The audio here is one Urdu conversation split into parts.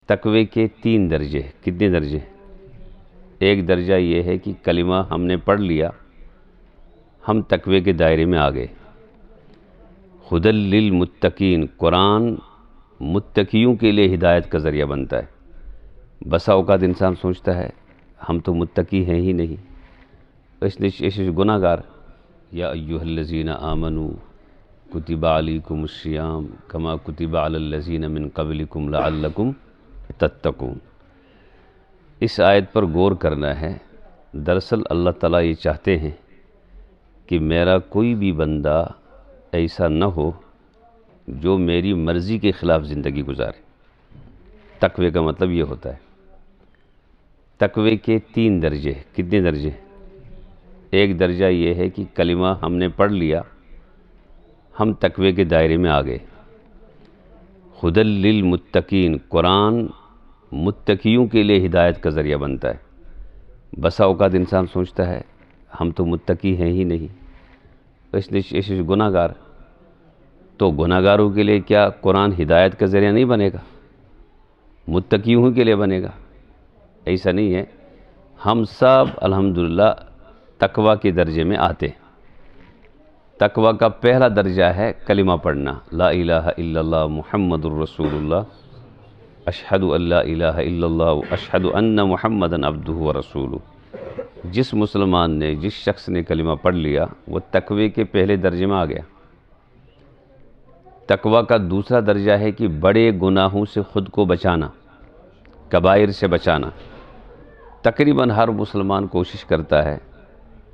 تقوی کے 3 درجے. کتنے درجے؟ ایک درجہ یہ ہے کہ کلمہ ہم نے پڑھ لیا، ہم تقوی کے دائرے میں آ گئے. ہدی للمتقین، قرآن متقیوں کے لیے ہدایت کا ذریعہ بنتا ہے. بسا اوقات انسان سوچتا ہے ہم تو متقی ہیں ہی نہیں، اس لیے گناہ گار. یا ایھا الذین آمنوا کتب علیکم الصیام کما کتب علی الذین من قبلکم لعلکم تتقون. اس آیت پر غور کرنا ہے. دراصل اللہ تعالیٰ یہ چاہتے ہیں کہ میرا کوئی بھی بندہ ایسا نہ ہو جو میری مرضی کے خلاف زندگی گزارے. تقوی کا مطلب یہ ہوتا ہے. تقوی کے 3 درجے. کتنے درجے؟ ایک درجہ یہ ہے کہ کلمہ ہم نے پڑھ لیا، ہم تقوی کے دائرے میں آ گئے. ہدی للمتقین، قرآن متقیوں کے لیے ہدایت کا ذریعہ بنتا ہے. بسا اوقات انسان سوچتا ہے ہم تو متقی ہیں ہی نہیں، اس لیے گناہ گار. تو گناہ گاروں کے لیے کیا قرآن ہدایت کا ذریعہ نہیں بنے گا؟ متقیوں کے لیے بنے گا؟ ایسا نہیں ہے. ہم سب الحمدللہ تقوی کے درجے میں آتے ہیں. تقوی کا پہلا درجہ ہے کلمہ پڑھنا، لا الہ الا اللہ محمد الرسول اللہ، اشہد ان لا الہ الا اللہ اشہد ان محمدًا عبدہ ورسولہ. جس مسلمان نے، جس شخص نے کلمہ پڑھ لیا وہ تقوی کے پہلے درجے میں آ گیا. تقوی کا دوسرا درجہ ہے کہ بڑے گناہوں سے خود کو بچانا، کبائر سے بچانا. تقریباً ہر مسلمان کوشش کرتا ہے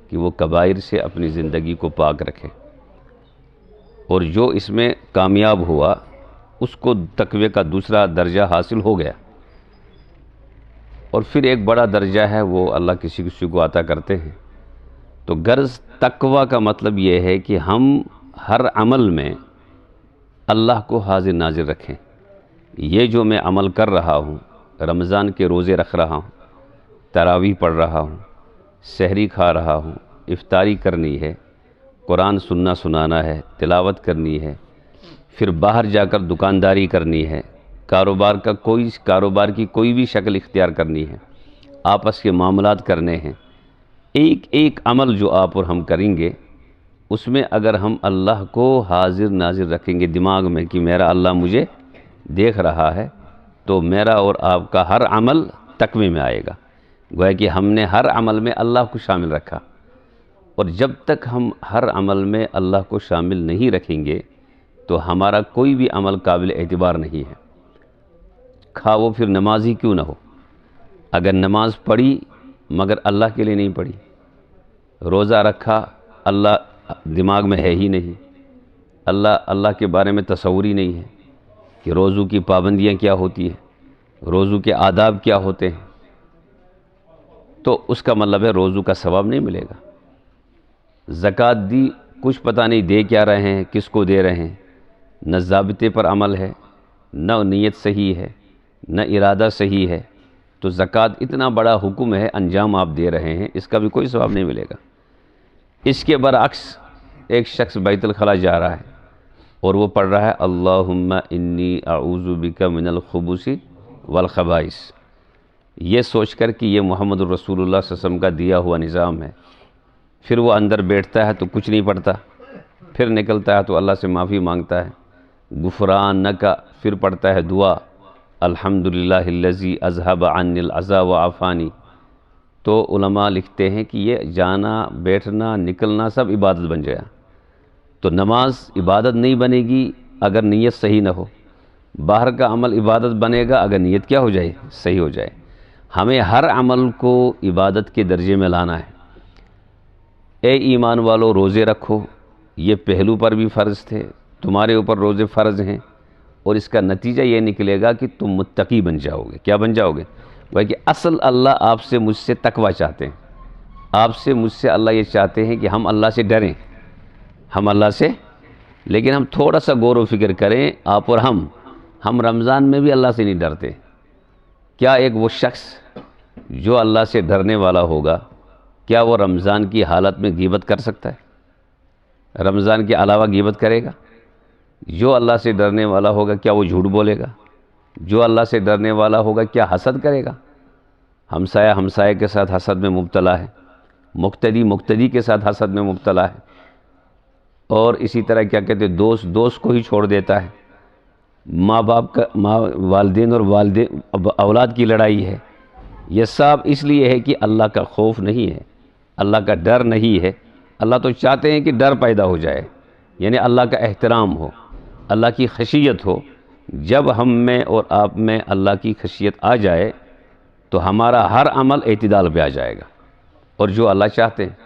کہ وہ کبائر سے اپنی زندگی کو پاک رکھے، اور جو اس میں کامیاب ہوا اس کو تقوی کا دوسرا درجہ حاصل ہو گیا. اور پھر ایک بڑا درجہ ہے وہ اللہ کسی کسی کو عطا کرتے ہیں. تو غرض تقوی کا مطلب یہ ہے کہ ہم ہر عمل میں اللہ کو حاضر ناظر رکھیں. یہ جو میں عمل کر رہا ہوں، رمضان کے روزے رکھ رہا ہوں، تراویح پڑھ رہا ہوں، سحری کھا رہا ہوں، افطاری کرنی ہے، قرآن سننا سنانا ہے، تلاوت کرنی ہے، پھر باہر جا کر دکانداری کرنی ہے، کاروبار کی کوئی بھی شکل اختیار کرنی ہے، آپس کے معاملات کرنے ہیں. ایک ایک عمل جو آپ اور ہم کریں گے اس میں اگر ہم اللہ کو حاضر ناظر رکھیں گے دماغ میں کہ میرا اللہ مجھے دیکھ رہا ہے، تو میرا اور آپ کا ہر عمل تقوی میں آئے گا. گویا کہ ہم نے ہر عمل میں اللہ کو شامل رکھا. اور جب تک ہم ہر عمل میں اللہ کو شامل نہیں رکھیں گے تو ہمارا کوئی بھی عمل قابل اعتبار نہیں ہے. خواہ وہ پھر نماز ہی کیوں نہ ہو. اگر نماز پڑھی مگر اللہ کے لیے نہیں پڑھی، روزہ رکھا اللہ دماغ میں ہے ہی نہیں، اللہ کے بارے میں تصور ہی نہیں ہے کہ روزوں کی پابندیاں کیا ہوتی ہیں، روزوں کے آداب کیا ہوتے ہیں، تو اس کا مطلب ہے روزوں کا ثواب نہیں ملے گا. زکوٰۃ دی، کچھ پتہ نہیں دے کیا رہے ہیں، کس کو دے رہے ہیں، نہ ضابطے پر عمل ہے، نہ نیت صحیح ہے، نہ ارادہ صحیح ہے. تو زکوٰۃ اتنا بڑا حکم ہے، انجام آپ دے رہے ہیں، اس کا بھی کوئی ثواب نہیں ملے گا. اس کے برعکس ایک شخص بیت الخلاء جا رہا ہے اور وہ پڑھ رہا ہے اللہم انی اعوذ بک من الخبث والخبائث، یہ سوچ کر کہ یہ محمد الرسول اللہ صلی اللہ علیہ وسلم کا دیا ہوا نظام ہے. پھر وہ اندر بیٹھتا ہے تو کچھ نہیں پڑھتا، پھر نکلتا ہے تو اللہ سے معافی مانگتا ہے، غفرانک، پھر پڑھتا ہے دعا الحمدللہ الذی اذھب عنی العزا وعافانی. تو علماء لکھتے ہیں کہ یہ جانا بیٹھنا نکلنا سب عبادت بن گیا. تو نماز عبادت نہیں بنے گی اگر نیت صحیح نہ ہو، باہر کا عمل عبادت بنے گا اگر نیت کیا ہو جائے، صحیح ہو جائے. ہمیں ہر عمل کو عبادت کے درجے میں لانا ہے. اے ایمان والو روزے رکھو، یہ پہلو پر بھی فرض تھے، تمہارے اوپر روزے فرض ہیں، اور اس کا نتیجہ یہ نکلے گا کہ تم متقی بن جاؤ گے. کیا بن جاؤ گے؟ وہ کہ اصل اللہ آپ سے مجھ سے تقوی چاہتے ہیں. آپ سے مجھ سے اللہ یہ چاہتے ہیں کہ ہم اللہ سے ڈریں، ہم اللہ سے. لیکن ہم تھوڑا سا غور و فکر کریں، آپ اور ہم رمضان میں بھی اللہ سے نہیں ڈرتے. کیا ایک وہ شخص جو اللہ سے ڈرنے والا ہوگا، کیا وہ رمضان کی حالت میں غیبت کر سکتا ہے؟ رمضان کے علاوہ غیبت کرے گا؟ جو اللہ سے ڈرنے والا ہوگا کیا وہ جھوٹ بولے گا؟ جو اللہ سے ڈرنے والا ہوگا کیا حسد کرے گا؟ ہمسایہ ہمسائے کے ساتھ حسد میں مبتلا ہے، مقتدی مقتدی کے ساتھ حسد میں مبتلا ہے، اور اسی طرح کیا کہتے ہیں دوست دوست کو ہی چھوڑ دیتا ہے، ماں باپ کا والدین اور والدین اولاد کی لڑائی ہے۔ یہ سب اس لیے ہے کہ اللہ کا خوف نہیں ہے، اللہ کا ڈر نہیں ہے۔ اللہ تو چاہتے ہیں کہ ڈر پیدا ہو جائے، یعنی اللہ کا احترام ہو، اللہ کی خشیت ہو۔ جب ہم میں اور آپ میں اللہ کی خشیت آ جائے تو ہمارا ہر عمل اعتدال پہ آ جائے گا، اور جو اللہ چاہتے ہیں۔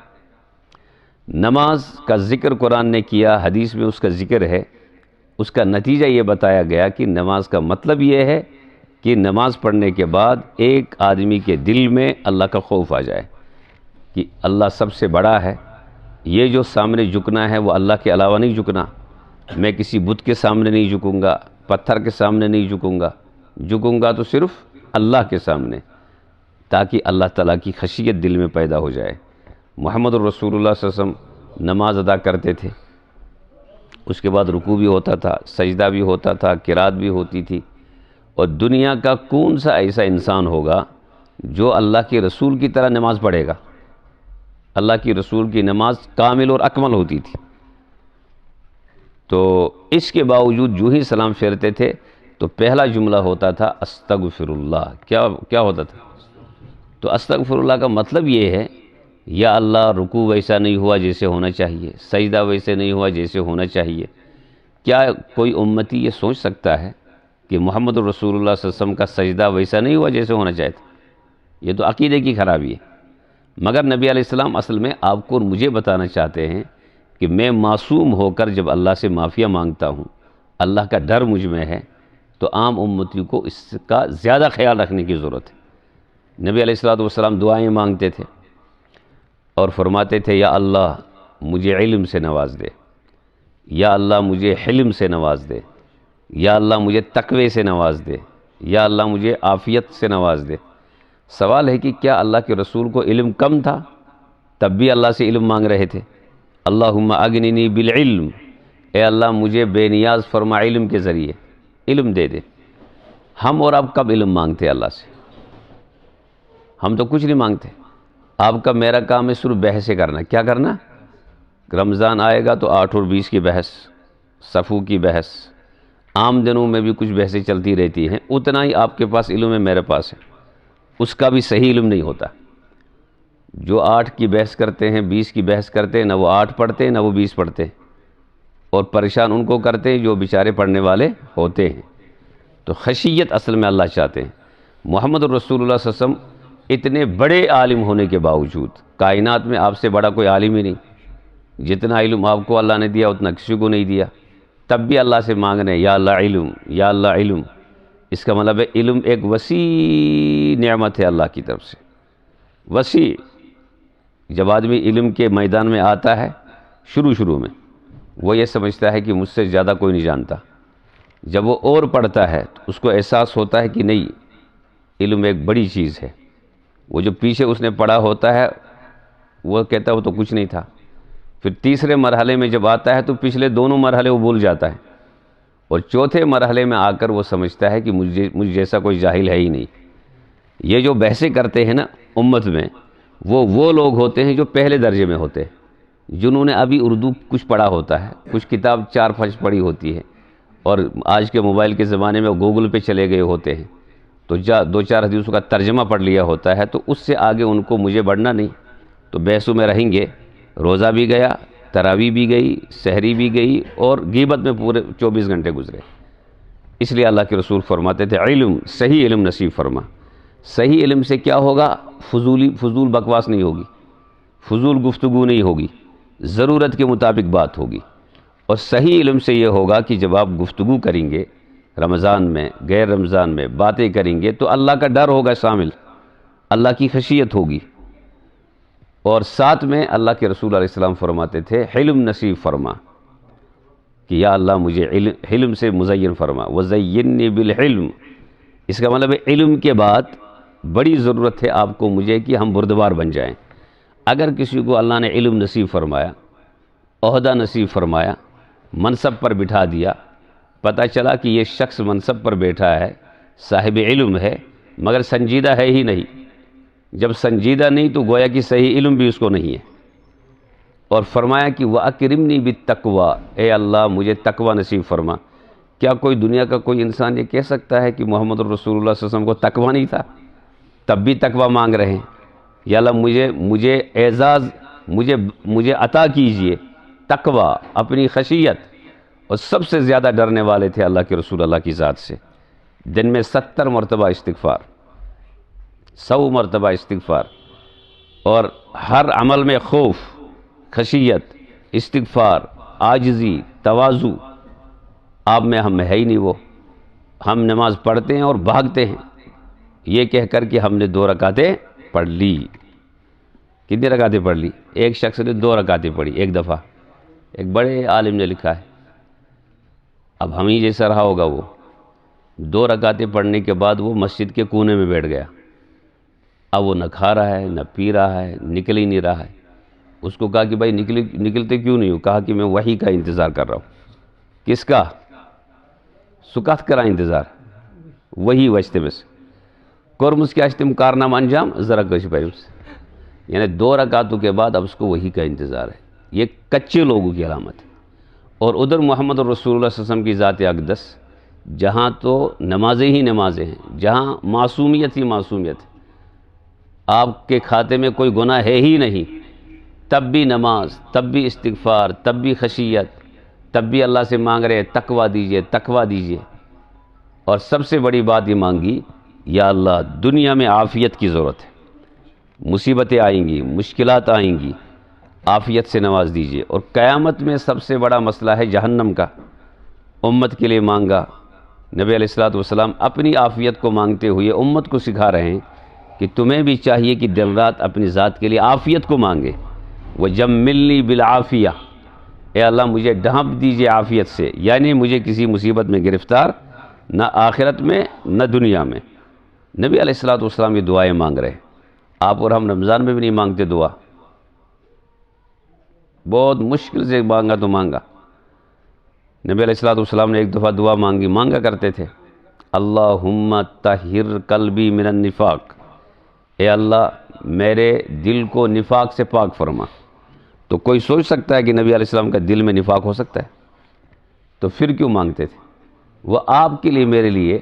نماز کا ذکر قرآن نے کیا، حدیث میں اس کا ذکر ہے، اس کا نتیجہ یہ بتایا گیا کہ نماز کا مطلب یہ ہے کہ نماز پڑھنے کے بعد ایک آدمی کے دل میں اللہ کا خوف آ جائے کہ اللہ سب سے بڑا ہے، یہ جو سامنے جھکنا ہے وہ اللہ کے علاوہ نہیں جھکنا، میں کسی بت کے سامنے نہیں جھکوں گا، پتھر کے سامنے نہیں جھکوں گا تو صرف اللہ کے سامنے، تاکہ اللہ تعالیٰ کی خشیت دل میں پیدا ہو جائے۔ محمد الرسول اللہ صلی اللہ علیہ وسلم نماز ادا کرتے تھے، اس کے بعد رکوع بھی ہوتا تھا، سجدہ بھی ہوتا تھا، قرات بھی ہوتی تھی، اور دنیا کا کون سا ایسا انسان ہوگا جو اللہ کے رسول کی طرح نماز پڑھے گا؟ اللہ کی رسول کی نماز کامل اور اکمل ہوتی تھی، تو اس کے باوجود جو ہی سلام پھیرتے تھے تو پہلا جملہ ہوتا تھا استغفر اللہ۔ کیا ہوتا تھا؟ تو استغفر اللہ کا مطلب یہ ہے، یا اللہ رکوع ویسا نہیں ہوا جیسے ہونا چاہیے، سجدہ ویسے نہیں ہوا جیسے ہونا چاہیے۔ کیا کوئی امتی یہ سوچ سکتا ہے کہ محمد الرسول اللہ صلی اللہ علیہ وسلم کا سجدہ ویسا نہیں ہوا جیسے ہونا چاہیے تھا؟ یہ تو عقیدے کی خرابی ہے۔ مگر نبی علیہ السلام اصل میں آپ کو اور مجھے بتانا چاہتے ہیں کہ میں معصوم ہو کر جب اللہ سے معافیہ مانگتا ہوں، اللہ کا ڈر مجھ میں ہے، تو عام امتی کو اس کا زیادہ خیال رکھنے کی ضرورت ہے۔ نبی علیہ السلام دعائیں مانگتے تھے اور فرماتے تھے یا اللہ مجھے علم سے نواز دے، یا اللہ مجھے حلم سے نواز دے، یا اللہ مجھے تقوی سے نواز دے، یا اللہ مجھے عافیت سے نواز دے۔ سوال ہے کہ کیا اللہ کے رسول کو علم کم تھا؟ تب بھی اللہ سے علم مانگ رہے تھے۔ اللہم اغننی بالعلم، اے اللہ مجھے بے نیاز فرما علم کے ذریعے، علم دے دے۔ ہم اور آپ کب علم مانگتے اللہ سے؟ ہم تو کچھ نہیں مانگتے۔ آپ کا میرا کام ہے صرف بحثیں کرنا۔ کیا کرنا؟ رمضان آئے گا تو 8 اور 20 کی بحث، صفو کی بحث، عام دنوں میں بھی کچھ بحثیں چلتی رہتی ہیں، اتنا ہی آپ کے پاس علم ہے میرے پاس ہے، اس کا بھی صحیح علم نہیں ہوتا۔ جو 8 کی بحث کرتے ہیں، 20 کی بحث کرتے ہیں، نہ وہ 8 پڑھتے ہیں نہ وہ 20 پڑھتے ہیں، اور پریشان ان کو کرتے ہیں جو بیچارے پڑھنے والے ہوتے ہیں۔ تو خشیت اصل میں اللہ چاہتے ہیں۔ محمد الرسول اللہ صلی اللہ علیہ وسلم اتنے بڑے عالم ہونے کے باوجود، کائنات میں آپ سے بڑا کوئی عالم ہی نہیں، جتنا علم آپ کو اللہ نے دیا اتنا کسی کو نہیں دیا، تب بھی اللہ سے مانگ رہے ہیں یا اللہ علم، یا اللہ علم۔ اس کا مطلب ہے علم ایک وسیع نعمت ہے اللہ کی طرف سے، وسیع۔ جب آدمی علم کے میدان میں آتا ہے شروع میں وہ یہ سمجھتا ہے کہ مجھ سے زیادہ کوئی نہیں جانتا، جب وہ اور پڑھتا ہے تو اس کو احساس ہوتا ہے کہ نہیں، علم ایک بڑی چیز ہے۔ وہ جو پیچھے اس نے پڑھا ہوتا ہے وہ کہتا ہے وہ تو کچھ نہیں تھا، پھر تیسرے مرحلے میں جب آتا ہے تو پچھلے دونوں مرحلے وہ بھول جاتا ہے، اور چوتھے مرحلے میں آ کر وہ سمجھتا ہے کہ مجھ جیسا کوئی جاہل ہے ہی نہیں۔ یہ جو بحثیں کرتے ہیں نا امت میں، وہ لوگ ہوتے ہیں جو پہلے درجے میں ہوتے ہیں، جنہوں نے ابھی اردو کچھ پڑھا ہوتا ہے، کچھ کتاب 4-5 پڑھی ہوتی ہے، اور آج کے موبائل کے زمانے میں گوگل پہ چلے گئے ہوتے ہیں، تو 2-4 حدیثوں کا ترجمہ پڑھ لیا ہوتا ہے، تو اس سے آگے ان کو مجھے بڑھنا نہیں، تو بحثوں میں رہیں گے۔ روزہ بھی گیا، تراویح بھی گئی، سحری بھی گئی، اور غیبت میں پورے 24 گھنٹے گزرے۔ اس لیے اللہ کے رسول فرماتے تھے علم، صحیح علم نصیب فرما۔ صحیح علم سے کیا ہوگا؟ فضول بکواس نہیں ہوگی، فضول گفتگو نہیں ہوگی، ضرورت کے مطابق بات ہوگی۔ اور صحیح علم سے یہ ہوگا کہ جب آپ گفتگو کریں گے رمضان میں، غیر رمضان میں باتیں کریں گے، تو اللہ کا ڈر ہوگا شامل، اللہ کی خشیت ہوگی، اور ساتھ میں اللہ کے رسول علیہ السلام فرماتے تھے علم نصیب فرما، کہ یا اللہ مجھے علم سے مزین فرما، وزینی بالعلم۔ اس کا مطلب ہے علم کے بعد بڑی ضرورت ہے آپ کو مجھے کہ ہم بردبار بن جائیں۔ اگر کسی کو اللہ نے علم نصیب فرمایا، عہدہ نصیب فرمایا، منصب پر بٹھا دیا، پتہ چلا کہ یہ شخص منصب پر بیٹھا ہے صاحب علم ہے مگر سنجیدہ ہے ہی نہیں. جب سنجیدہ نہیں تو گویا کہ صحیح علم بھی اس کو نہیں ہے. اور فرمایا کہ وَأَكْرِمْنِي بِالتَّقْوَى، اے اللہ مجھے تقوی نصیب فرما. کیا کوئی دنیا کا کوئی انسان یہ کہہ سکتا ہے کہ محمد رسول اللہ صلی اللہ علیہ وسلم کو تقوی نہیں تھا؟ تب بھی تقوی مانگ رہے ہیں. یا اللہ مجھے اعزاز مجھے عطا کیجئے تقوی، اپنی خشیت. اور سب سے زیادہ ڈرنے والے تھے اللہ کے رسول اللہ کی ذات سے. دن میں 70 مرتبہ استغفار، 100 مرتبہ استغفار، اور ہر عمل میں خوف، خشیت، استغفار، عاجزی، تواضع. آپ میں ہم ہے ہی نہیں وہ. ہم نماز پڑھتے ہیں اور بھاگتے ہیں یہ کہہ کر کہ ہم نے 2 رکعتیں پڑھ لی. کتنی رکعتیں پڑھ لی؟ ایک شخص نے 2 رکعتیں پڑھی ایک دفعہ. ایک بڑے عالم نے لکھا ہے. اب ہم ہی جیسا رہا ہوگا وہ. 2 رکعتیں پڑھنے کے بعد وہ مسجد کے کونے میں بیٹھ گیا. اب وہ نہ کھا رہا ہے نہ پی رہا ہے، نکل ہی نہیں رہا ہے. اس کو کہا کہ بھائی نکلتے کیوں نہیں ہو؟ کہا کہ میں وحی کا انتظار کر رہا ہوں. کس کا؟ سکات کرا انتظار وہی وجتے بس کورمس کیا اشتم کارنام انجام ذرا کش پیمس. یعنی 2 رکعتوں کے بعد اب اس کو وہی کا انتظار ہے. یہ کچے لوگوں کی علامت ہے. اور ادھر محمد رسول اللہ صلی اللہ علیہ وسلم کی ذات اقدس، جہاں تو نمازیں ہی نمازیں ہیں، جہاں معصومیت ہی معصومیت ہے، آپ کے کھاتے میں کوئی گناہ ہے ہی نہیں، تب بھی نماز، تب بھی استغفار، تب بھی خشیت، تب بھی اللہ سے مانگ رہے تقوی دیجئے تقوی دیجئے. اور سب سے بڑی بات یہ مانگی، یا اللہ دنیا میں عافیت کی ضرورت ہے، مصیبتیں آئیں گی، مشکلات آئیں گی، عافیت سے نواز دیجئے. اور قیامت میں سب سے بڑا مسئلہ ہے جہنم کا. امت کے لیے مانگا. نبی علیہ الصلوۃ والسلام اپنی عافیت کو مانگتے ہوئے امت کو سکھا رہے ہیں کہ تمہیں بھی چاہیے کہ دن رات اپنی ذات کے لیے عافیت کو مانگے. وَجَمِّلْنِي بِالْعَافِيَةِ، اے اللہ مجھے ڈھانپ دیجئے عافیت سے، یعنی مجھے کسی مصیبت میں گرفتار نہ آخرت میں نہ دنیا میں. نبی علیہ الصلوۃ والسلام یہ دعائیں مانگ رہے ہیں. آپ اور ہم رمضان میں بھی نہیں مانگتے دعا. بہت مشکل سے مانگا تو مانگا. نبی علیہ الصلوۃ والسلام نے ایک دفعہ دعا مانگا کرتے تھے، اللہم طہر قلبی من النفاق، اے اللہ میرے دل کو نفاق سے پاک فرما. تو کوئی سوچ سکتا ہے کہ نبی علیہ السلام کا دل میں نفاق ہو سکتا ہے؟ تو پھر کیوں مانگتے تھے؟ وہ آپ کے لیے میرے لیے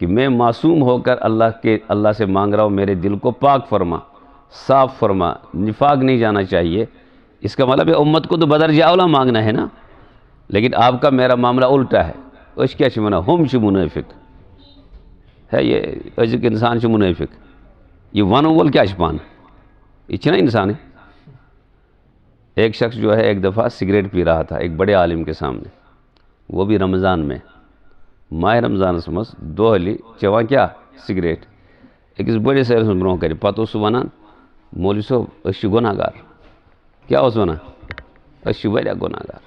کہ میں معصوم ہو کر اللہ سے مانگ رہا ہوں میرے دل کو پاک فرما، صاف فرما، نفاق نہیں جانا چاہیے. اس کا مطلب ہے امت کو تو بدرجہ اولا مانگنا ہے نا. لیکن آپ کا میرا معاملہ الٹا ہے. اس کیا چمنا ہم چھ منافق ہے، یہ ایک انسان چھ منافق، یہ ون اول کیا چپان یہ چھنا انسان ہے. ایک شخص جو ہے ایک دفعہ سگریٹ پی رہا تھا ایک بڑے عالم کے سامنے، وہ بھی رمضان میں، ماہ رمضان سمس دو علی چوان کیا سگریٹ. ایک بڑے سیر سے برو کر پتہ اس ونان مولوی صاحب اس گناہ گار. کیا اس ونان اس واریاہ گناہ گار.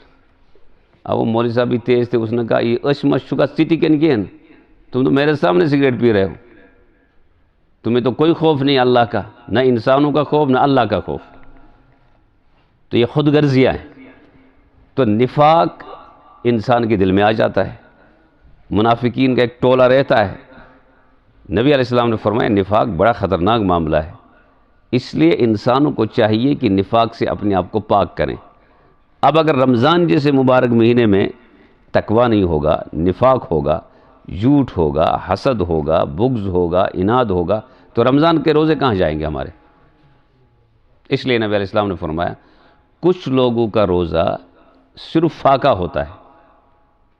اب وہ مولوی صاحب بھی تیز تھے، اس نے کہا یہ اس مت شکا سٹی کن کین، تم تو میرے سامنے سگریٹ پی رہے ہو، تمہیں تو کوئی خوف نہیں اللہ کا، نہ انسانوں کا خوف نہ اللہ کا خوف. تو یہ خود غرضیاں ہیں. تو نفاق انسان کے دل میں آ جاتا ہے. منافقین کا ایک ٹولہ رہتا ہے. نبی علیہ السلام نے فرمایا نفاق بڑا خطرناک معاملہ ہے. اس لیے انسانوں کو چاہیے کہ نفاق سے اپنے آپ کو پاک کریں. اب اگر رمضان جیسے مبارک مہینے میں تقوی نہیں ہوگا، نفاق ہوگا، جھوٹ ہوگا، حسد ہوگا، بغض ہوگا، اناد ہوگا، تو رمضان کے روزے کہاں جائیں گے ہمارے؟ اس لیے نبی علیہ السلام نے فرمایا کچھ لوگوں کا روزہ صرف فاقہ ہوتا ہے،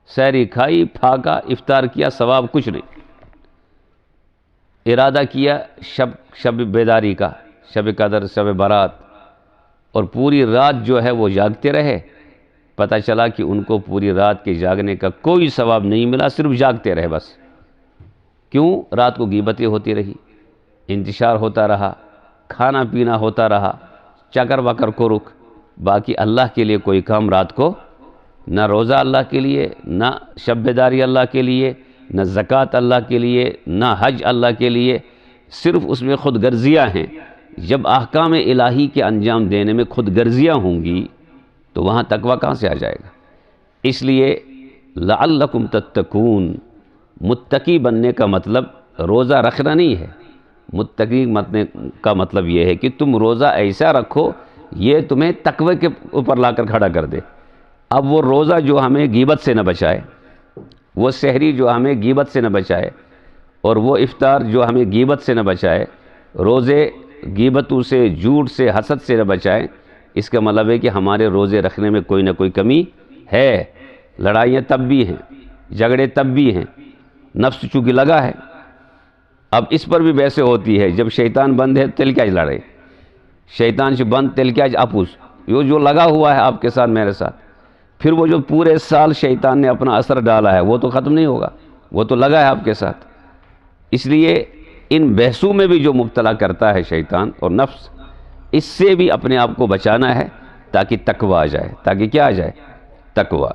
سحری کھائی پھاقا، افطار کیا، ثواب کچھ نہیں. ارادہ کیا شب بیداری کا، شب قدر، شب برات، اور پوری رات جو ہے وہ جاگتے رہے. پتہ چلا کہ ان کو پوری رات کے جاگنے کا کوئی ثواب نہیں ملا، صرف جاگتے رہے بس. کیوں؟ رات کو غیبتیں ہوتی رہی، انتشار ہوتا رہا، کھانا پینا ہوتا رہا، چکر وکر کو رک. باقی اللہ کے لیے کوئی کام رات کو، نہ روزہ اللہ کے لیے، نہ شب بیداری اللہ کے لیے، نہ زکوٰۃ اللہ کے لیے، نہ حج اللہ کے لیے. صرف اس میں خود غرضیاں ہیں. جب احکام الہی کے انجام دینے میں خود غرضیاں ہوں گی تو وہاں تقویٰ کہاں سے آ جائے گا؟ اس لیے لعلکم تتقون، متقی بننے کا مطلب روزہ رکھنا نہیں ہے، متقی بننے کا مطلب یہ ہے کہ تم روزہ ایسا رکھو یہ تمہیں تقوی کے اوپر لا کر کھڑا کر دے۔ اب وہ روزہ جو ہمیں غیبت سے نہ بچائے، وہ سحری جو ہمیں غیبت سے نہ بچائے، اور وہ افطار جو ہمیں غیبت سے نہ بچائے، روزے غیبتوں سے، جھوٹ سے، حسد سے نہ بچائے، اس کا مطلب ہے کہ ہمارے روزے رکھنے میں کوئی نہ کوئی کمی ہے۔ لڑائیاں تب بھی ہیں، جھگڑے تب بھی ہیں، نفس چونکہ لگا ہے۔ اب اس پر بھی بحثیں ہوتی ہے، جب شیطان بند ہے تل کیا لڑے، شیطان سے بند تل کیا آپوس، یہ جو لگا ہوا ہے آپ کے ساتھ میرے ساتھ، پھر وہ جو پورے سال شیطان نے اپنا اثر ڈالا ہے وہ تو ختم نہیں ہوگا، وہ تو لگا ہے آپ کے ساتھ۔ اس لیے ان بحثوں میں بھی جو مبتلا کرتا ہے شیطان اور نفس، اس سے بھی اپنے آپ کو بچانا ہے تاکہ تقوی آ جائے، تاکہ کیا آ جائے؟ تقوی۔